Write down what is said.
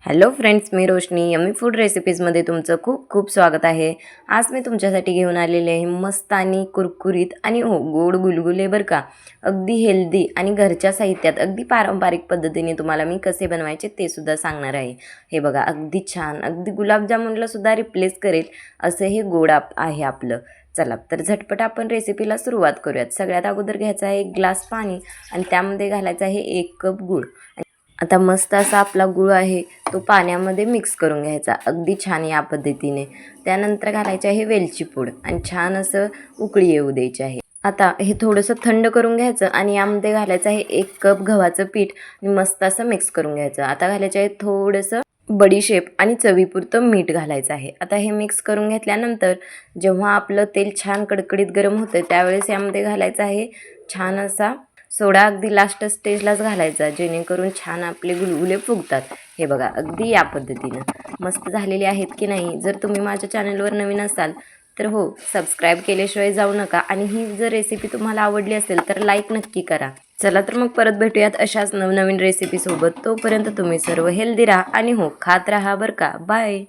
Hello friends, मी रोशनी yummy food रेसिपीजमध्ये तुमचं खूप खूप स्वागत आहे। आज मी तुमच्यासाठी घेऊन आलेले आहे मस्त आणि कुरकुरीत आणि गोड गुलगुले बरं का। अगदी हेल्दी आणि घरच्या साहित्यात अगदी पारंपरिक पद्धतीने तुम्हाला मी कसे बनवायचे ते सुद्धा सांगणार आहे। हे बघा, अगदी छान, अगदी गुलाबजामुनला सुद्धा रिप्लेस करेल असं हे गोड आहे आपलं। चला तर झटपट आपण रेसिपीला सुरुवात करूयात। सगळ्यात अगोदर घ्यायचा आहे 1 ग्लास पाणी आणि त्यामध्ये घालायचा आहे 1 कप गूळ। आता मस्त असा आपला गूळ आहे तो पाण्यामध्ये मिक्स करून घ्यायचा अगदी छान या पद्धतीने। त्यानंतर घालायचे आहे वेलची पूड आणि छान असं उकळी येऊ द्यायची आहे। आता हे थोडंसं थंड करून घ्यायचं आणि यामध्ये घालायचं आहे 1 कप गव्हाचं पीठ आणि मस्त असं मिक्स करून घ्यायचं। आता घालायचं आहे थोडंसं बडीशेप आणि चवीपुरतं मीठ घालायचं आहे। आता हे मिक्स करून घेतल्यानंतर जेव्हा आपलं तेल छान कडकडीत गरम होतं त्यावेळेस यामध्ये घालायचं आहे छान असा सोडा, अगदी लास्ट स्टेजलाच घालायचा जेणेकरून छान आपले गुलगुले फुगतात। हे बघा, अगदी या पद्धतीनं मस्त झालेले आहेत की नाही। जर तुम्ही माझ्या चॅनलवर नवीन असाल तर हो, सबस्क्राईब केल्याशिवाय जाऊ नका आणि ही जर रेसिपी तुम्हाला आवडली असेल तर लाईक नक्की करा। चला तर मग परत भेटूयात अशाच नवनवीन रेसिपीसोबत। तोपर्यंत तुम्ही सर्व हेल्दी राहा आणि हो, खात राहा बरं का। बाय।